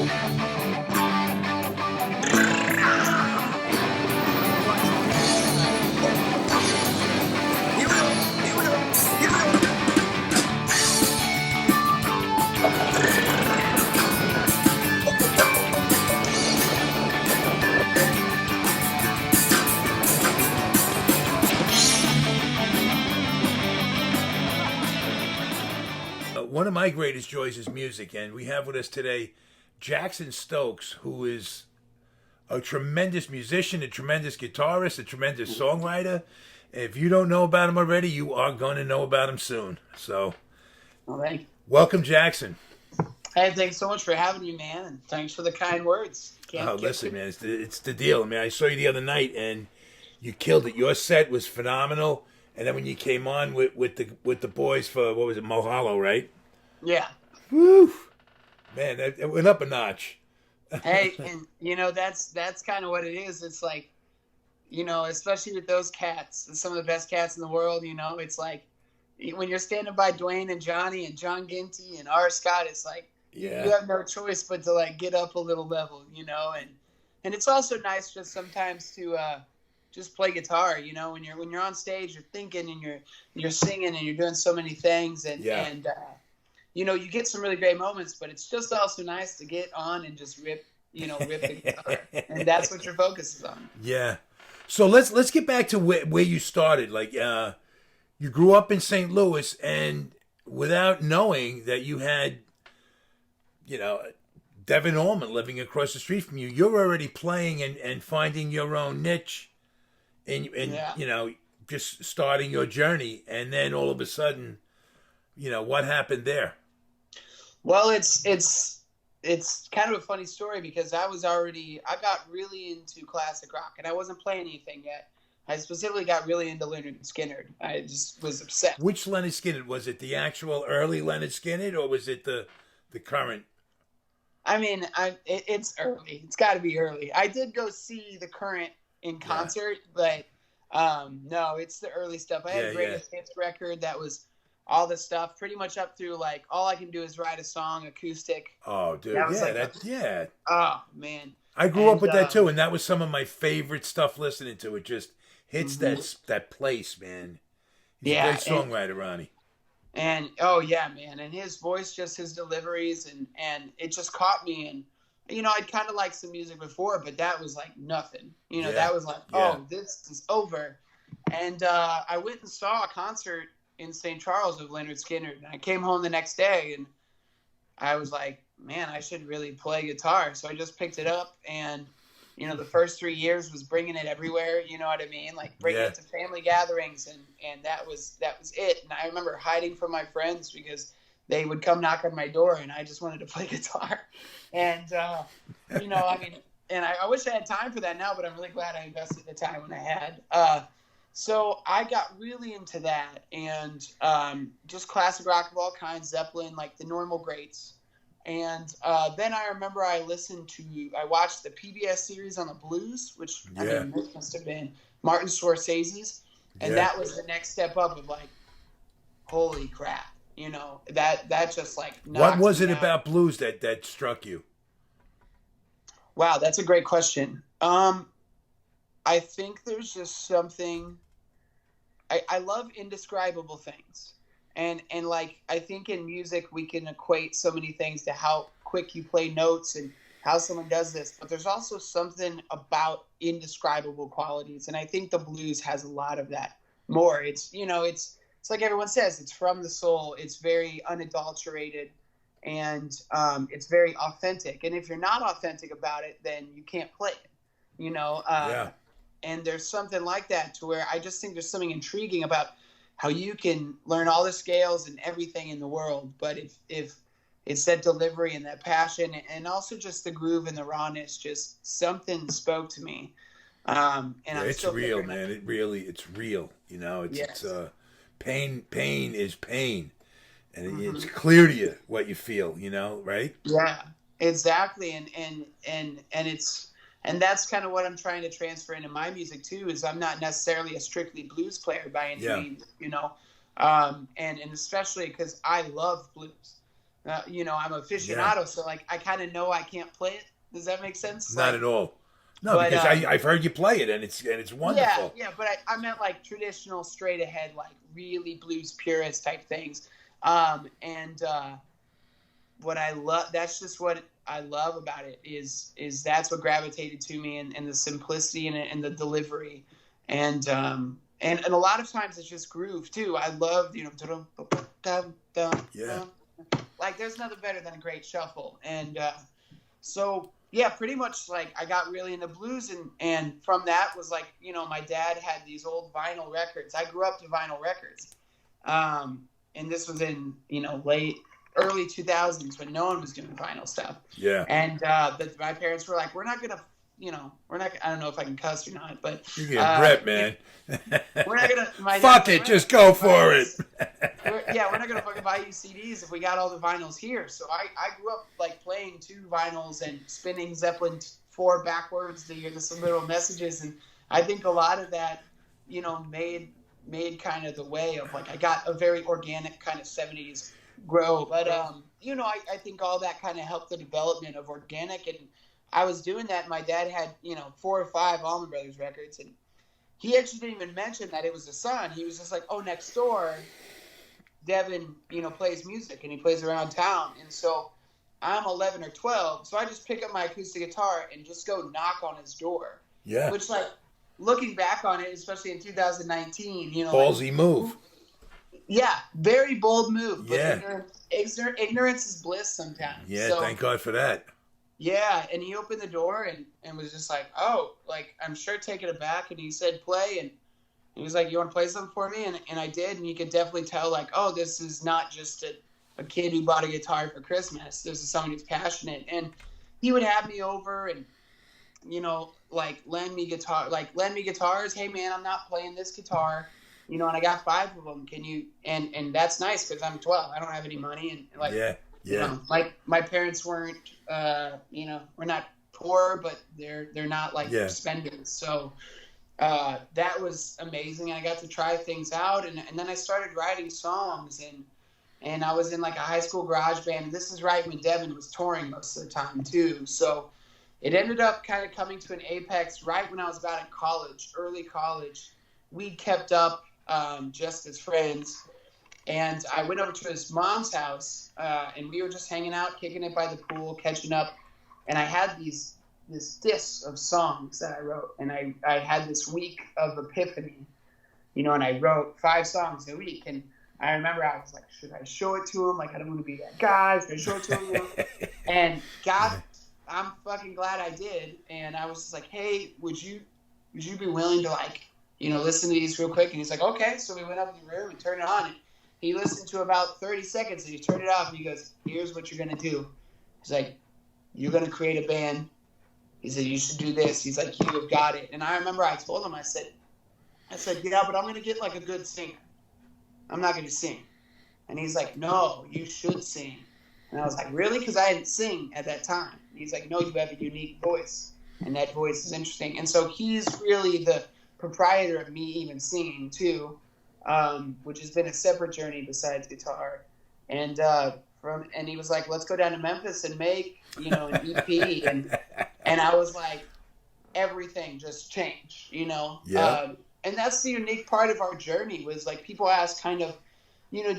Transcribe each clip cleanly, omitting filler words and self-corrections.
One of my greatest joys is music, and we have with us today Jacson Stokes, who is a tremendous musician, a tremendous guitarist, a tremendous songwriter. If you don't know about him already, you are going to know about him soon. So, All right. welcome, Jacson. Hey, thanks so much for having me, man, and thanks for the kind words. Listen, man, it's the deal. I mean, I saw you the other night, and you killed it. Your set was phenomenal, and then when you came on with the boys for, what was it, Mohalo, right? Yeah. Woo! Man, it went up a notch. Hey, and that's kind of what it is. It's like, especially with those cats, some of the best cats in the world. It's like when you're standing by Dwayne and Johnny and John Ginty and R. Scott, it's like you have no choice but to like get up a little level, and it's also nice just sometimes to just play guitar. When you're on stage, you're thinking and you're singing and you're doing so many things, and you get some really great moments, but it's just also nice to get on and just rip the guitar, and that's what your focus is on. Yeah. So let's get back to where you started. Like, you grew up in St. Louis, and without knowing that you had, Devon Allman living across the street from you, you're already playing and finding your own niche, and just starting your journey, and then all of a sudden, what happened there? Well, it's kind of a funny story because I got really into classic rock, and I wasn't playing anything yet. I specifically got really into Leonard Skinner. I just was obsessed. Which Leonard Skinner? Was it the actual early Leonard Skinner, or was it the current? I mean, it's early. It's got to be early. I did go see the current in concert, but no, it's the early stuff. I had a greatest hits record that was all the stuff pretty much up through like All I Can Do Is Write a Song acoustic. Oh, dude, Oh man, I grew up with that too, and that was some of my favorite stuff listening to. It just hits that place, man. He's a great songwriter, Ronnie. And oh yeah, man, and his voice, just his deliveries, and it just caught me. And I'd kind of liked some music before, but that was like nothing. That was like, oh, this is over. And I went and saw a concert in St. Charles of Leonard Skinner, and I came home the next day, and I was like, man, I should really play guitar. So I just picked it up, and the first 3 years was bringing it everywhere. You know what I mean? Like bringing it to family gatherings, and that was it. And I remember hiding from my friends because they would come knock on my door, and I just wanted to play guitar. And I mean, and I wish I had time for that now, but I'm really glad I invested the time when I had. So I got really into that, and just classic rock of all kinds, Zeppelin, like the normal greats. And then I remember I watched the PBS series on the blues, which I mean, this must have been Martin Scorsese's, and that was the next step up of like, holy crap, that just like what was it about blues that struck you? Wow, that's a great question. I think there's just something. I love indescribable things, and like I think in music we can equate so many things to how quick you play notes and how someone does this, but there's also something about indescribable qualities, and I think the blues has a lot of that. More, it's like everyone says, it's from the soul. It's very unadulterated, and it's very authentic. And if you're not authentic about it, then you can't play it. And there's something like that to where I just think there's something intriguing about how you can learn all the scales and everything in the world, but if it's that delivery and that passion and also just the groove and the rawness, just something spoke to me. And it's real, man. It's real. It's pain is pain, and it's clear to you what you feel. Right? Yeah, exactly. And that's kind of what I'm trying to transfer into my music too. Is I'm not necessarily a strictly blues player by any means, and especially because I love blues. I'm an Yeah. aficionado, so like I kind of know I can't play it. Does that make sense? Not Like, at all. No, but because I've heard you play it, and it's yeah, wonderful. yeah. But I meant like traditional, straight ahead, like really blues purist type things. And what I love, that's just what I love about it is that's what gravitated to me, and the simplicity and the delivery, and a lot of times it's just groove too. I love Yeah. like there's nothing better than a great shuffle, and so yeah, pretty much like I got really into blues, and from that was like, my dad had these old vinyl records. I grew up to vinyl records, and this was in late early 2000s when no one was doing vinyl stuff. Yeah. And my parents were like, we're not gonna, we're not. I don't know if I can cuss or not, but You get grip, man. we're not gonna. Fuck it, just go for it. We're not gonna fucking buy you CDs if we got all the vinyls here. So I grew up like playing 2 vinyls and spinning Zeppelin 4 backwards to hear the subliminal messages, and I think a lot of that, made kind of the way of like I got a very organic kind of 70s grow, but I think all that kind of helped the development of organic, and I was doing that. My dad had 4 or 5 Allman Brothers records, and he actually didn't even mention that it was a son. He was just like, oh, next door Devon, plays music, and he plays around town. And so I'm 11 or 12, so I just pick up my acoustic guitar and just go knock on his door. Yeah. Which, like, looking back on it, especially in 2019, Ballsy move. Yeah, very bold move. But Yeah. ignorance is bliss sometimes. Yeah, so, thank God for that. Yeah, and he opened the door and was just like, oh, like, I'm sure taken aback, and he said, play, and he was like, you want to play something for me? And I did, and you could definitely tell, like, oh, this is not just a kid who bought a guitar for Christmas. This is someone who's passionate. And he would have me over and, like, lend me guitars. Hey, man, I'm not playing this guitar. And I got 5 of them. Can you? And that's nice because I'm 12. I don't have any money. And, like, yeah. Like, my parents weren't, we're not poor, but they're not, like, spenders. So that was amazing. I got to try things out, and then I started writing songs, and I was in like a high school garage band. And this is right when Devon was touring most of the time too. So it ended up kind of coming to an apex right when I was about in college, early college. We kept up just as friends, and I went over to his mom's house, and we were just hanging out, kicking it by the pool, catching up, and I had this disc of songs that I wrote, and I had this week of epiphany, and I wrote 5 songs a week, and I remember I was like, should I show it to him? Like, I don't want to be that guy. Should I show it to him? And God, I'm fucking glad I did. And I was just like, hey, would you be willing to, like, listen to these real quick? And he's like, okay. So we went up in the room and turned it on, and he listened to about 30 seconds, and he turned it off, and he goes, here's what you're going to do. He's like, you're going to create a band. He said, you should do this. He's like, you have got it. And I remember I told him, I said, yeah, but I'm going to get like a good singer. I'm not going to sing. And he's like, no, you should sing. And I was like, really? Because I didn't sing at that time. And he's like, no, you have a unique voice. And that voice is interesting. And so he's really the proprietor of me even singing too, which has been a separate journey besides guitar. And he was like, let's go down to Memphis and make, an EP. And I was like, everything just changed, Yeah. And that's the unique part of our journey was like people ask kind of,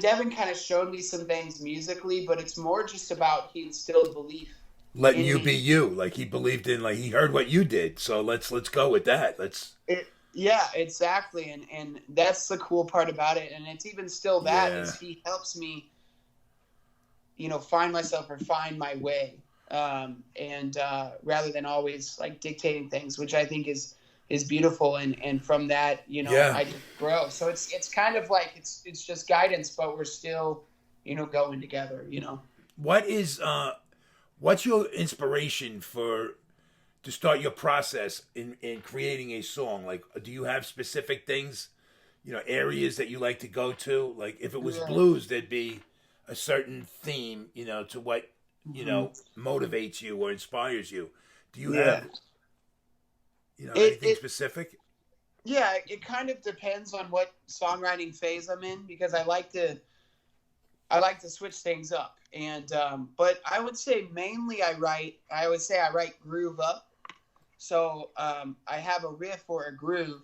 Devon kind of showed me some things musically, but it's more just about he instilled belief. Letting you be you. Like he believed in, like he heard what you did. So let's go with that. Yeah, exactly. And that's the cool part about it. And it's even still that is he helps me, find myself or find my way. And rather than always like dictating things, which I think is beautiful, and from that, I just grow. So it's kind of like it's just guidance, but we're still, going together. What's your inspiration to start your process in creating a song? Like, do you have specific things, areas that you like to go to? Like, if it was blues, there'd be a certain theme, to what motivates you or inspires you. Do you have anything specific? Yeah, it kind of depends on what songwriting phase I'm in, because I like to switch things up. And but I would say mainly I would say I write groove up. So I have a riff or a groove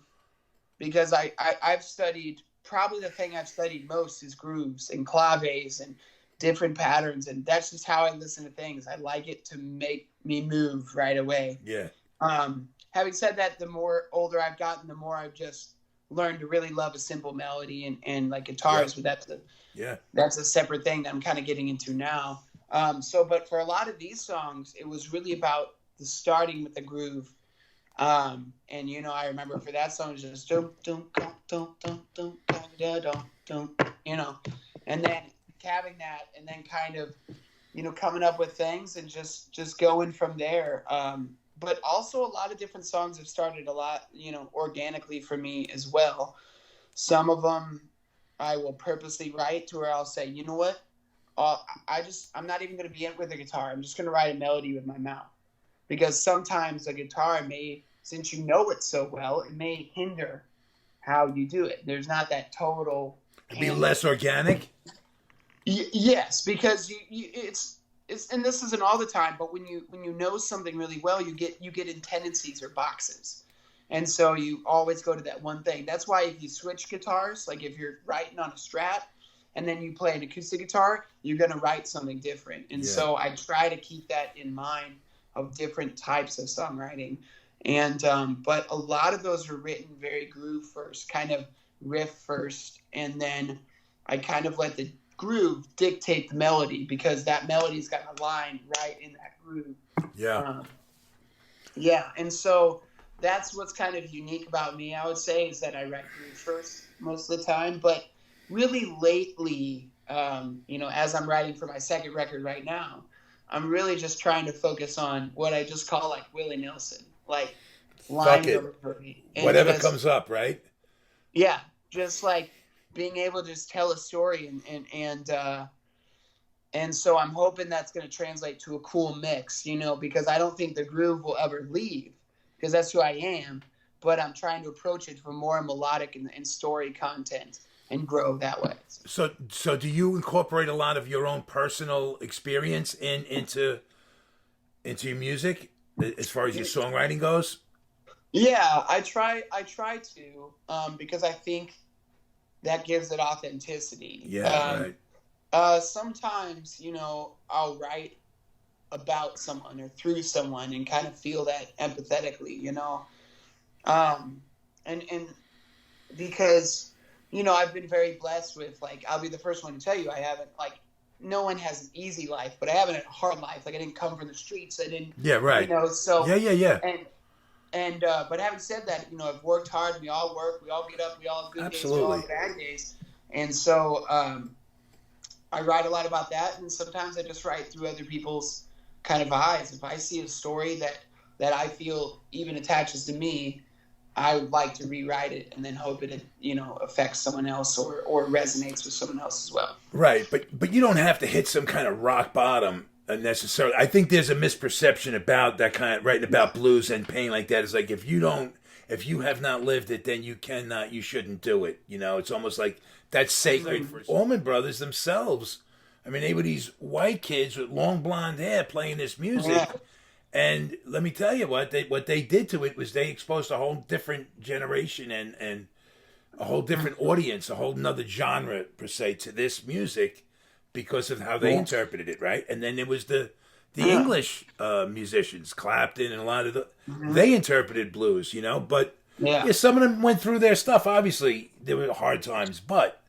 because I've studied, probably the thing I've studied most is grooves and claves and different patterns, and that's just how I listen to things. I like it to make me move right away. Yeah. Having said that, the more older I've gotten, the more I've just learned to really love a simple melody and like guitars, but that's a separate thing that I'm kind of getting into now. But for a lot of these songs, it was really about the starting with the groove. And I remember for that song, it was just dum dum dum dum dum dum dum dum, and then having that, and then kind of, coming up with things and just going from there. But also a lot of different songs have started a lot, organically for me as well. Some of them I will purposely write to where I'll say, you know what? I'm not even going to be in with the guitar. I'm just going to write a melody with my mouth. Because sometimes a guitar since you know it so well, it may hinder how you do it. There's not that total. It'd be less organic? Yes, because it's and this isn't all the time, but when you know something really well, you get in tendencies or boxes, and so you always go to that one thing. That's why if you switch guitars, like if you're writing on a Strat and then you play an acoustic guitar, you're gonna write something different. And so I try to keep that in mind of different types of songwriting, and but a lot of those are written very groove first, kind of riff first, and then I kind of let the groove dictate the melody, because that melody's got a line right in that groove. And so that's what's kind of unique about me, I would say, is that I write groove first most of the time. But really lately, as I'm writing for my second record right now, I'm really just trying to focus on what I just call like Willie Nelson, like line delivery, whatever comes up, right? Yeah, just like being able to just tell a story, and so I'm hoping that's going to translate to a cool mix, because I don't think the groove will ever leave, because that's who I am, but I'm trying to approach it from more melodic and story content and grow that way. So do you incorporate a lot of your own personal experience into your music as far as your songwriting goes? Yeah, I try to, because I think that gives it authenticity. Yeah, right. Sometimes, I'll write about someone or through someone and kind of feel that empathetically, and because, I've been very blessed with, like, I'll be the first one to tell you, I haven't, like, no one has an easy life, but I haven't a hard life. Like, I didn't come from the streets. I didn't, so. Yeah. And but having said that, I've worked hard. We all work. We all get up. We all have good days. We all have bad days. And so I write a lot about that. And sometimes I just write through other people's kind of eyes. If I see a story that I feel even attaches to me, I would like to rewrite it and then hope it affects someone else or resonates with someone else as well. Right, but you don't have to hit some kind of rock bottom necessarily. I think there's a misperception about that kind of writing about blues and pain like that. It's like if you have not lived it, then you shouldn't do it. It's almost like that's sacred. For Allman Brothers themselves, I mean, they were these white kids with long blonde hair playing this music. Yeah. And let me tell you what they did to it was they exposed a whole different generation and a whole different audience, a whole nother genre per se to this music, because of how they interpreted it, right? And then there was the English musicians, Clapton and a lot of they interpreted blues, but some of them went through their stuff. Obviously, there were hard times, but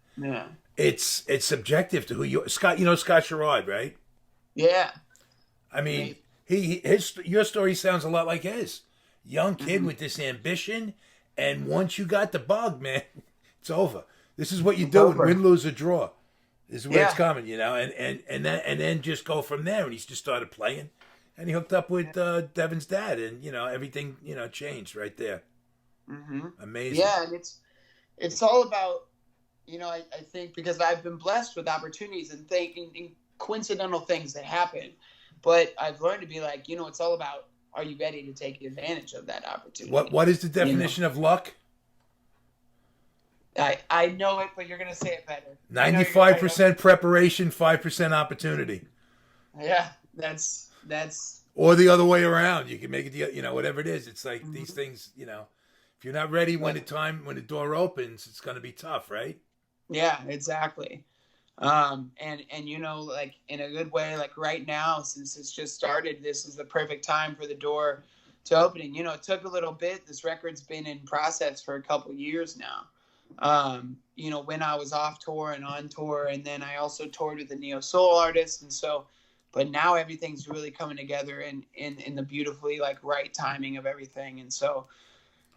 it's subjective to who Scott Sherrod, right? Yeah. I mean, your story sounds a lot like his. Young kid with this ambition, and once you got the bug, man, it's over. This is what you do: win, lose, or draw. This is where it's coming, and then just go from there. And he's just started playing, and he hooked up with Devon's dad, and everything changed right there. Mm-hmm. Amazing. Yeah, and it's all about I think, because I've been blessed with opportunities and coincidental things that happen, but I've learned to be like, it's all about, are you ready to take advantage of that opportunity? What is the definition of luck? I know it, but you're gonna say it better. 95% preparation, 5% opportunity. Yeah, that's. Or the other way around. You can make it, whatever it is. It's like these things, if you're not ready when the door opens, it's going to be tough, right? Yeah, exactly. And like in a good way, like right now, since it's just started, this is the perfect time for the door to opening. It took a little bit. This record's been in process for a couple years now. When I was off tour and on tour, and then I also toured with the neo soul artists, and so, but now everything's really coming together in the beautifully like right timing of everything, and so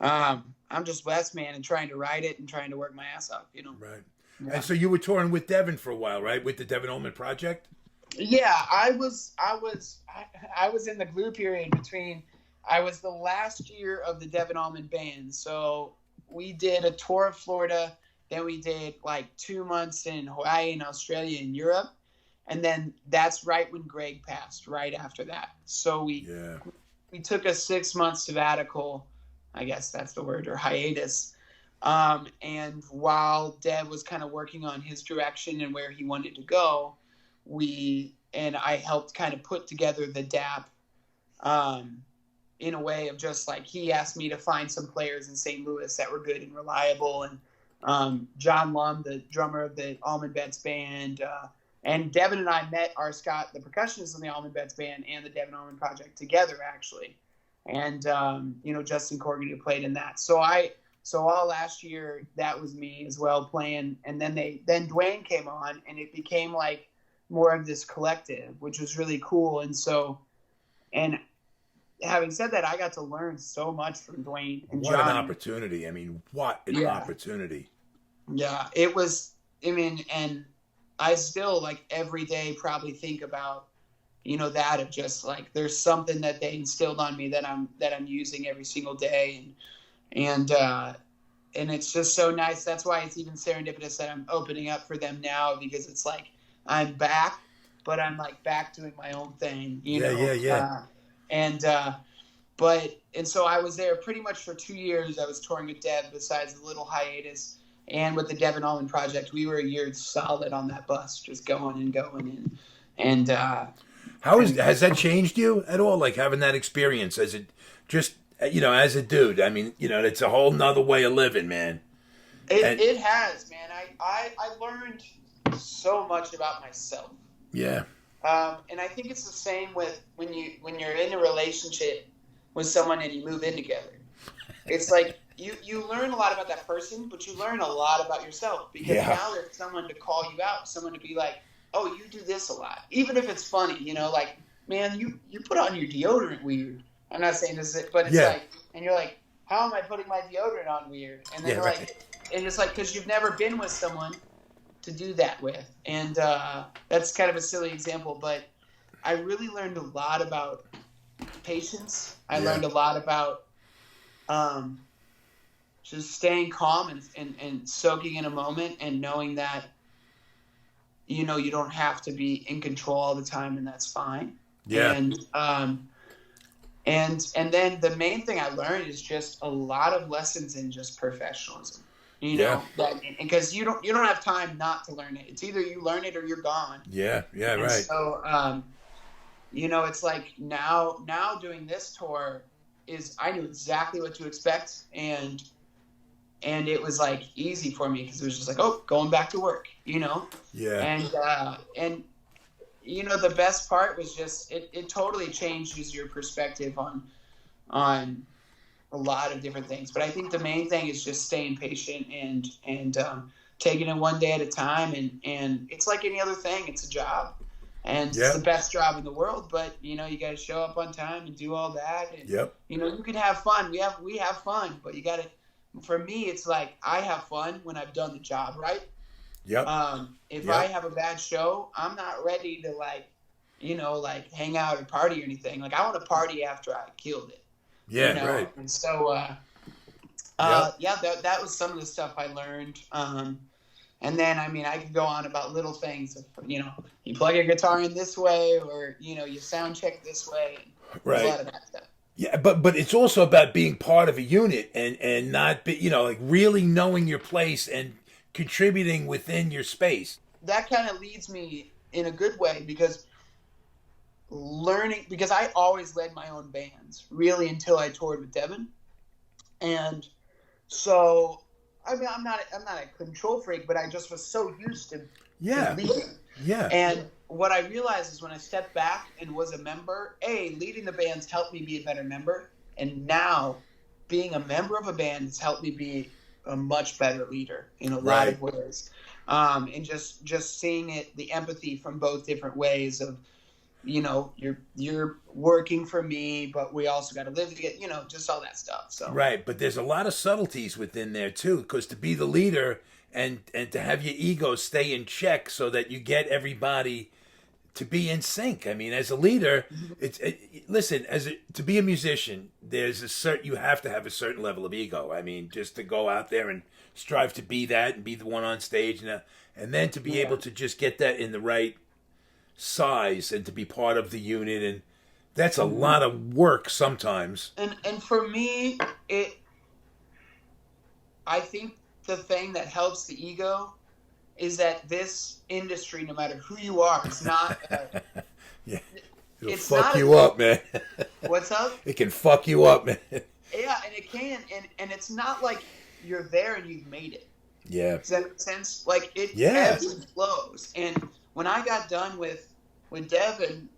I'm just blessed, man, and trying to write it and trying to work my ass off, Right. Yeah. And so you were touring with Devon for a while, right? With the Devon Allman project. Yeah, I was in the glue period between. I was the last year of the Devon Allman Band, so we did a tour of Florida, then we did like 2 months in Hawaii and Australia and Europe, and then that's right when Greg passed, right after that. So we took a 6-month sabbatical, I guess that's the word, or hiatus. And while Dev was kind of working on his direction and where he wanted to go, I helped kind of put together the DAP, in a way of just like, he asked me to find some players in St. Louis that were good and reliable. And John Lum, the drummer of the Allman Betts Band, and Devon and I met R. Scott, the percussionist in the Allman Betts Band and the Devon Allman Project together, actually. And, Justin Corgan, who played in that. So all last year, that was me as well playing. And then Dwayne came on, and it became like more of this collective, which was really cool. And having said that, I got to learn so much from Dwayne and John. What an opportunity. I mean, what an opportunity. Yeah, it was, and I still, like, every day probably think about, that of just, like, there's something that they instilled on me that I'm using every single day. And it's just so nice. That's why it's even serendipitous that I'm opening up for them now, because it's like I'm back, but I'm, like, back doing my own thing, Yeah. And so I was there pretty much for 2 years. I was touring with Dev besides a little hiatus, and with the Devon Allman Project, we were a year solid on that bus, just going and going. And has that changed you at all? Like having that experience as it just, as a dude, I mean, it's a whole nother way of living, man. It has, man. I learned so much about myself. Yeah. And I think it's the same with when you're in a relationship with someone and you move in together. It's like you learn a lot about that person, but you learn a lot about yourself, because now there's someone to call you out, someone to be like, oh, you do this a lot, even if it's funny, like, man, you put on your deodorant weird. I'm not saying this, but it's like, and you're like, how am I putting my deodorant on weird? And then and it's like, because you've never been with someone to do that with. And that's kind of a silly example, but I really learned a lot about patience. I learned a lot about just staying calm and soaking in a moment, and knowing that you don't have to be in control all the time, and that's fine. And then the main thing I learned is just a lot of lessons in just professionalism. Because you don't have time not to learn it. It's either you learn it or you're gone. Yeah, right. So, it's like now doing this tour I knew exactly what to expect, and it was like easy for me, because it was just like, oh, going back to work, Yeah. And the best part was just it totally changes your perspective on a lot of different things. But I think the main thing is just staying patient and taking it one day at a time. And it's like any other thing. It's a job, and it's the best job in the world. But you got to show up on time and do all that. And you can have fun. We have fun, but you got to. For me, it's like I have fun when I've done the job right. If I have a bad show, I'm not ready to hang out or party or anything. Like, I want to party after I killed it. Yeah, right. And so, that was some of the stuff I learned. And then, I could go on about little things. You plug your guitar in this way, or, you sound check this way. Right. A lot of that stuff. Yeah, but it's also about being part of a unit and not be, really knowing your place and contributing within your space. That kind of leads me in a good way, because I always led my own bands really until I toured with Devon. And so, I mean, I'm not a control freak, but I just was so used to leading. Yeah. And what I realized is when I stepped back and was a member, leading the bands helped me be a better member. And now being a member of a band has helped me be a much better leader in a lot of ways. And just seeing it, the empathy from both different ways of, you know, you're working for me, but we also got to live together, you know, just all that stuff. So right, but there's a lot of subtleties within there too, because to be the leader and to have your ego stay in check so that you get everybody to be in sync. I mean, as a leader, listen, to be a musician, there's you have to have a certain level of ego. I mean, just to go out there and strive to be that and be the one on stage, and then to be able to just get that in the right size and to be part of the unit, and that's a lot of work sometimes. And for me, I think the thing that helps the ego is that this industry, no matter who you are, it's not it'll fuck you up, man. What's up? It can fuck you up, man. Yeah, and it can, and it's not like you're there and you've made it. Yeah. Does that make sense? Like, it ebbs and flows. And when I got done with Devon,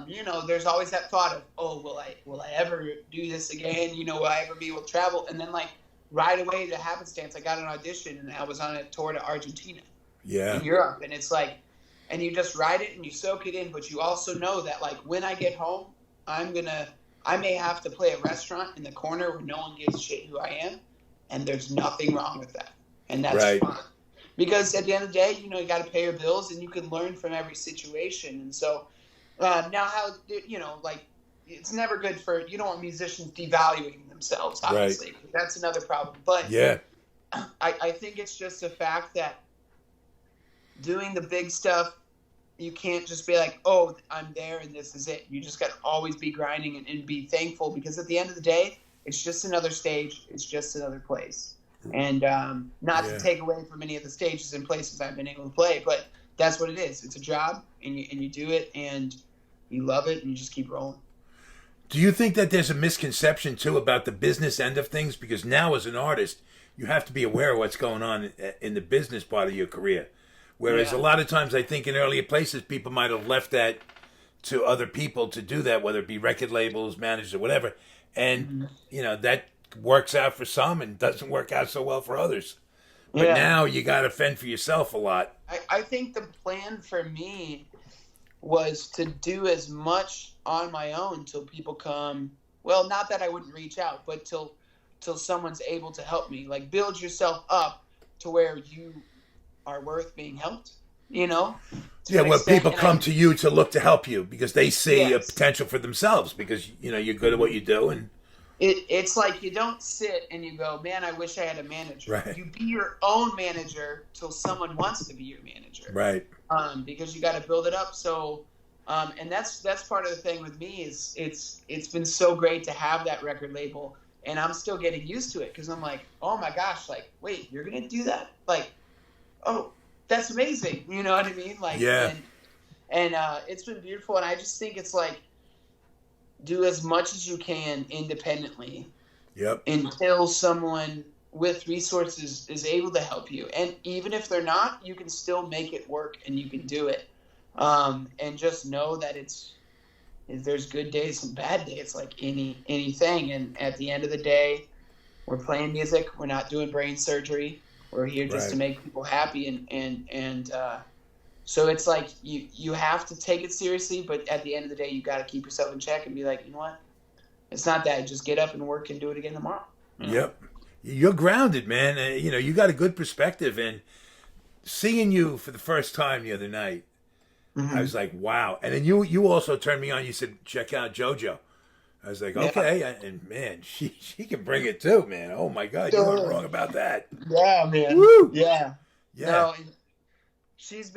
you know, there's always that thought of, oh, will I ever do this again? You know, will I ever be able to travel? And then, like, right away, the happenstance, I got an audition, and I was on a tour to Argentina. In Europe. And it's like, and you just write it and you soak it in, but you also know that, like, when I get home, I may have to play a restaurant in the corner where no one gives a shit who I am, and there's nothing wrong with that. And that's fine. Because at the end of the day, you know, you got to pay your bills, and you can learn from every situation. And so now how, you know, like, it's never good you don't want musicians devaluing themselves, obviously. Right. That's another problem. But I think it's just the fact that doing the big stuff, you can't just be like, oh, I'm there and this is it. You just got to always be grinding and be thankful, because at the end of the day, it's just another stage. It's just another place. And not to take away from any of the stages and places I've been able to play, but that's what it is. It's a job, and you do it, and you love it, and you just keep rolling. Do you think that there's a misconception, too, about the business end of things? Because now as an artist, you have to be aware of what's going on in the business part of your career. Whereas a lot of times I think in earlier places, people might have left that to other people to do that, whether it be record labels, managers, or whatever. And, you know, that works out for some and doesn't work out so well for others. But now you got to fend for yourself a lot. I think the plan for me was to do as much on my own till people come. Well, not that I wouldn't reach out, but till someone's able to help me. Like, build yourself up to where you are worth being helped, you know? Where people come to you to look to help you because they see a potential for themselves because, you know, you're good at what you do. And it's like you don't sit and you go, man, I wish I had a manager. Right. You be your own manager till someone wants to be your manager. Right. Because you got to build it up. So, and that's part of the thing with me is it's been so great to have that record label, and I'm still getting used to it because I'm like, oh my gosh, like, wait, you're going to do that? Like, oh, that's amazing. You know what I mean? Like, and it's been beautiful. And I just think it's like, do as much as you can independently. Yep. Until someone with resources is able to help you. And even if they're not, you can still make it work and you can do it. And just know that there's good days and bad days, like anything. And at the end of the day, we're playing music. We're not doing brain surgery. We're here just to make people happy, and so it's like you have to take it seriously, but at the end of the day, you got to keep yourself in check and be like, you know what? It's not that. Just get up and work and do it again tomorrow. You know? Yep, you're grounded, man. You know, you got a good perspective, and seeing you for the first time the other night, I was like, wow. And then you also turned me on. You said, check out JoJo. I was like, okay, and man, she can bring it too, man. Oh my God, you weren't wrong about that. Yeah, man. Woo! Yeah. No, and she's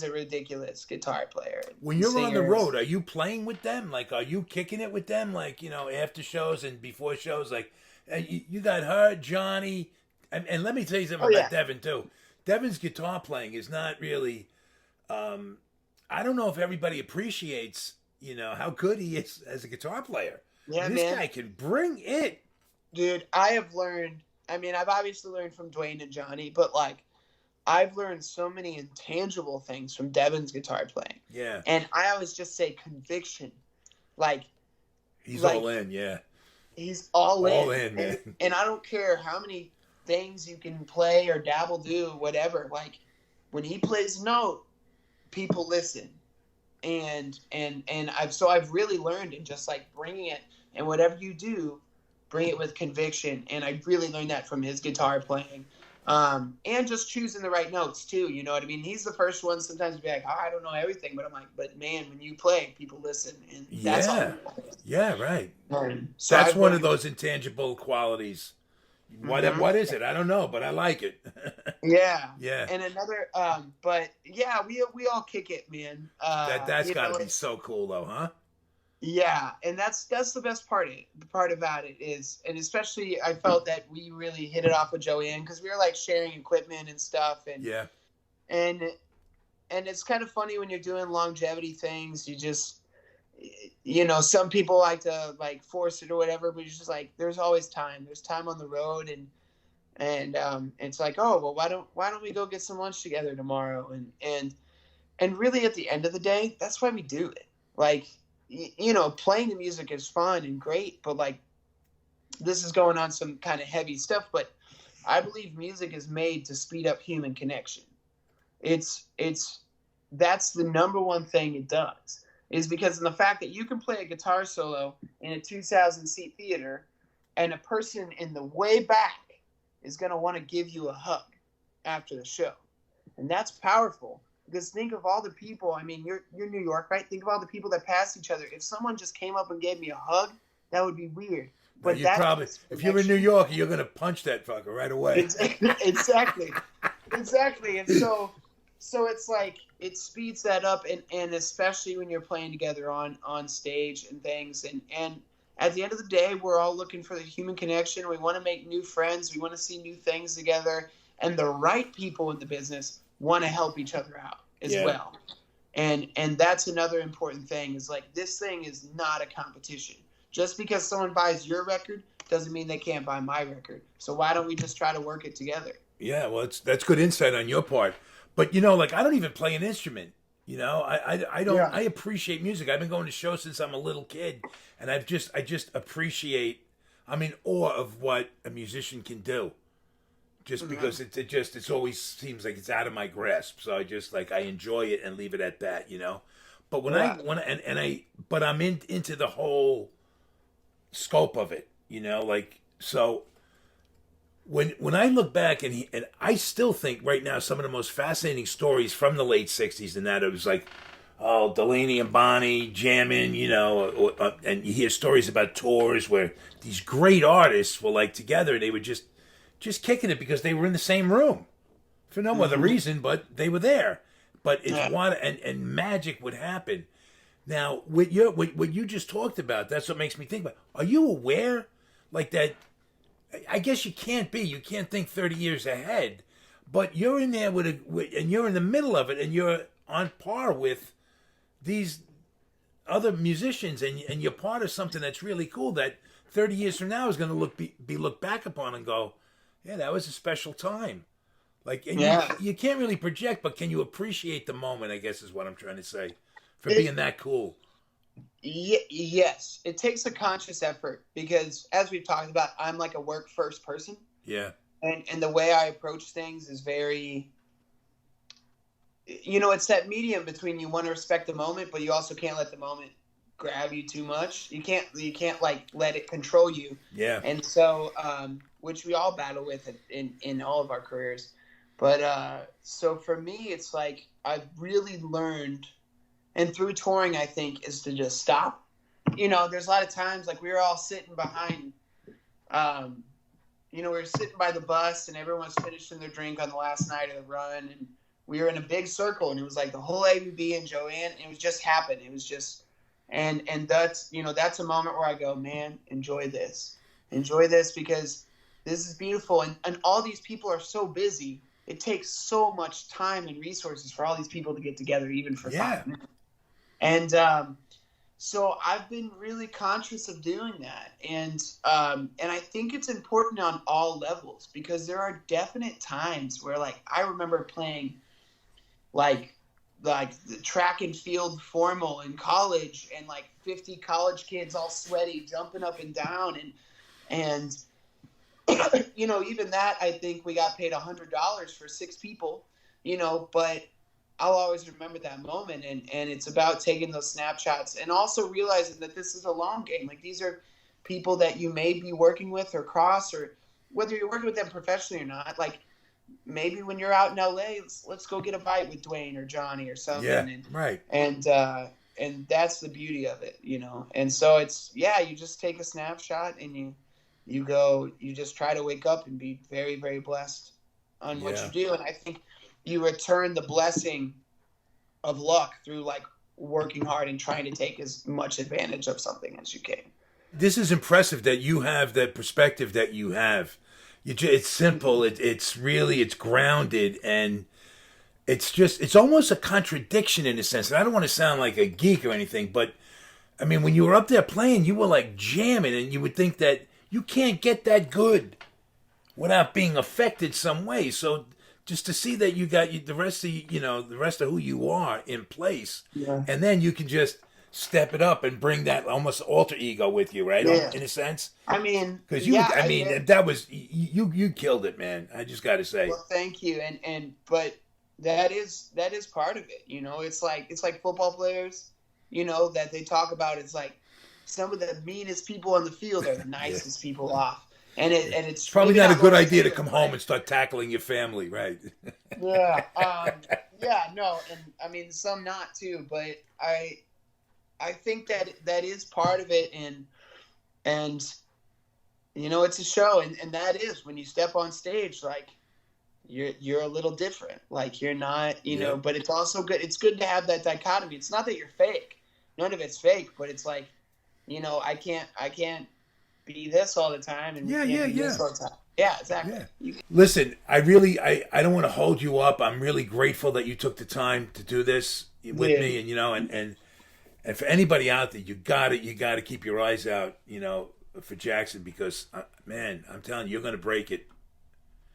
a ridiculous guitar player. When you're on the road, are you playing with them? Like, are you kicking it with them? Like, you know, after shows and before shows, like, you got her, Johnny, And let me tell you something Oh about yeah. Devon too. Devon's guitar playing is not really. I don't know if everybody appreciates, how good he is as a guitar player. Yeah, This man. guy can bring it. Dude, I have learned. I mean, I've obviously learned from Dwayne and Johnny, but like, I've learned so many intangible things from Devon's guitar playing. Yeah, And I always just say conviction. Like, he's like all in. Yeah, he's all all in. in, man. And I don't care how many things you can play or dabble do, whatever. Like, when he plays a note, people listen. And I've really learned in just like bringing it, and whatever you do, bring it with conviction. And I really learned that from his guitar playing. And just choosing the right notes too. You know what I mean? He's the first one sometimes to be like, oh, I don't know everything, but I'm like, but man, when you play, people listen, and that's all. Yeah, yeah, right. So That's I've one learned, of those intangible qualities. What Mhm. what is it? I don't know, but I like it. Yeah. Yeah, And another, but yeah, we all kick it, man. that's got to be so cool, though, huh? Yeah, and that's the best part about it is, and especially I felt that we really hit it off with Joanne because we were like sharing equipment and stuff, Yeah, and and it's kind of funny when you're doing longevity things. You just, some people like to like force it or whatever, but you're just like, there's always time. There's time on the road, and it's like, oh well, why don't we go get some lunch together tomorrow? And really, at the end of the day, that's why we do it. Like, playing the music is fun and great, but like, this is going on some kind of heavy stuff. But I believe music is made to speed up human connection. It's that's the number one thing it does, is because in the fact that you can play a guitar solo in a 2,000 seat theater, and a person in the way back is going to want to give you a hug after the show, and that's powerful. Because think of all the people. I mean, you're New York, right? Think of all the people that pass each other. If someone just came up and gave me a hug, that would be weird. But you probably, if you're in New York, you're gonna punch that fucker right away. Exactly. And so it's like it speeds that up, and especially when you're playing together on stage and things, and at the end of the day, we're all looking for the human connection. We want to make new friends. We want to see new things together, and the right people in the business want to help each other out as well. And that's another important thing, is like, this thing is not a competition. Just because someone buys your record doesn't mean they can't buy my record. So why don't we just try to work it together? Yeah, well, that's good insight on your part. But like, I don't even play an instrument. I don't. Yeah. I appreciate music. I've been going to shows since I'm a little kid, and I just appreciate. I'm in awe of what a musician can do. Just because it always seems like it's out of my grasp. So I just I enjoy it and leave it at that. But but I'm into the whole scope of it. So. When I look back and I still think right now some of the most fascinating stories from the late '60s, and that it was like, oh, Delaney and Bonnie jamming, and you hear stories about tours where these great artists were like together, and they were just kicking it because they were in the same room for no other reason, but they were there. But it's and magic would happen. Now, what you just talked about, that's what makes me think about. Are you aware, like that? I guess you can't be. You can't think 30 years ahead, but you're in there and you're in the middle of it, and you're on par with these other musicians, and you're part of something that's really cool. That 30 years from now is going to be looked back upon and go, yeah, that was a special time. You can't really project, but can you appreciate the moment? I guess is what I'm trying to say, for being that cool. Yes, it takes a conscious effort, because as we've talked about, I'm like a work first person. Yeah. And the way I approach things is very, it's that medium between, you want to respect the moment, but you also can't let the moment grab you too much. You can't like let it control you. Yeah. And so, which we all battle with in all of our careers. But so for me, it's like I've really learned, and through touring, I think, is to just stop. There's a lot of times, like, we were all sitting behind, we were sitting by the bus, and everyone's finishing their drink on the last night of the run, and we were in a big circle, and it was like the whole ABB and Joanne, and it was just happened. It was just, and that's, that's a moment where I go, man, enjoy this, because this is beautiful. And all these people are so busy. It takes so much time and resources for all these people to get together, even for 5 minutes. And so I've been really conscious of doing that. And I think it's important on all levels, because there are definite times where, like, I remember playing like the track and field formal in college, and like 50 college kids all sweaty jumping up and down, and you know, even that, I think we got paid $100 for 6 people, you know, but I'll always remember that moment. And it's about taking those snapshots and also realizing that this is a long game. Like, these are people that you may be working with or cross, or whether you're working with them professionally or not. Like, maybe when you're out in LA, let's go get a bite with Dwayne or Johnny or something. Yeah, right. And that's the beauty of it, you know? And so it's, you just take a snapshot and you go, you just try to wake up and be very, very blessed on what you do. And I think you return the blessing of luck through, like, working hard and trying to take as much advantage of something as you can. This is impressive that you have that perspective that you have. It's simple. It's grounded, and it's almost a contradiction in a sense. And I don't want to sound like a geek or anything, but I mean, when you were up there playing, you were like jamming, and you would think that you can't get that good without being affected some way. So just to see that you got the rest of who you are in place, and then you can just step it up and bring that almost alter ego with you, right? Yeah. In a sense. I mean, because that was you killed it, man. I just got to say. Well, thank you, but that is part of it. You know, it's like football players, you know, that they talk about. It's like some of the meanest people on the field are the nicest people off. And it's probably not a good idea to come home and start tackling your family, right? No, and I mean, some not too, but I think that is part of it, and you know, it's a show, and that is when you step on stage, like, you're a little different, like, you're not, you know, but it's also good. It's good to have that dichotomy. It's not that you're fake, none of it's fake, but it's like, you know, I can't be this all the time, and this all the time. Yeah, exactly. Yeah. Listen, I don't want to hold you up. I'm really grateful that you took the time to do this with me, and you know, and for anybody out there, you got to keep your eyes out, you know, for Jacson, because man, I'm telling you, you're going to break it.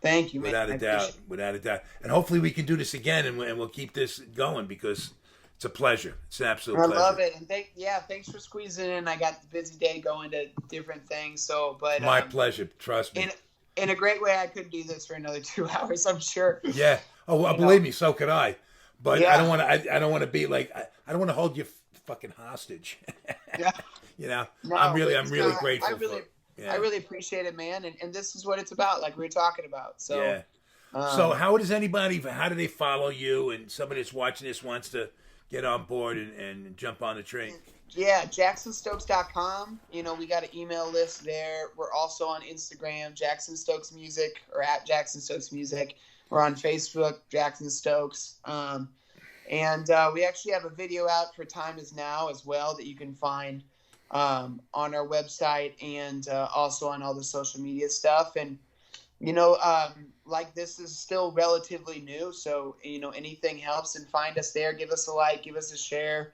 Thank you, without a doubt. And hopefully we can do this again, and we'll keep this going, because it's a pleasure. It's an absolute pleasure. I love it, and thanks for squeezing in. I got the busy day going to different things, but my pleasure. Trust me. In a great way, I could do this for another 2 hours, I'm sure. Yeah. Oh, well, believe me, so could I. But I don't want to. I don't want to be like. I don't want to hold you fucking hostage. Yeah. You know. No, I'm really grateful. I really appreciate it, man. And this is what it's about, like we were talking about. So. Yeah. So how do they follow you? And somebody that's watching this wants to get on board and jump on the train. Yeah, JacksonStokes.com. You know, we got an email list there. We're also on Instagram, Jacson Stokes Music, or at Jacson Stokes Music. We're on Facebook, Jacson Stokes. And we actually have a video out for Time Is Now as well that you can find on our website, and also on all the social media stuff. And, you know, like, this is still relatively new, so, you know, anything helps, and find us there. Give us a like, give us a share.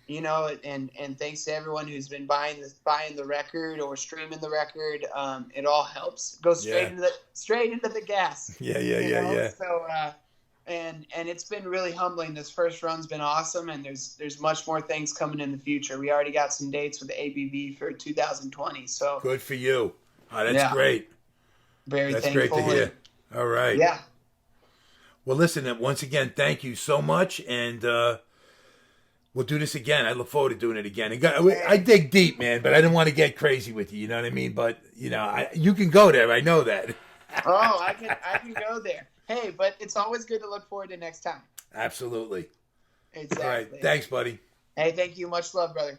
You know, and thanks to everyone who's been buying the record or streaming the record. It all helps. Go straight into the gas. Yeah. So and it's been really humbling. This first run's been awesome, and there's much more things coming in the future. We already got some dates with the ABV for 2020. So good for you. Oh, that's great. That's thankful. Great to hear. All right. Yeah. Well, listen, once again, thank you so much, and we'll do this again. I look forward to doing it again. I dig deep, man, but I didn't want to get crazy with you. You know what I mean? But you know, you can go there. I know that. Oh, I can go there. Hey, but it's always good to look forward to next time. Absolutely. Exactly. All right. Thanks, buddy. Hey, thank you. Much love, brother.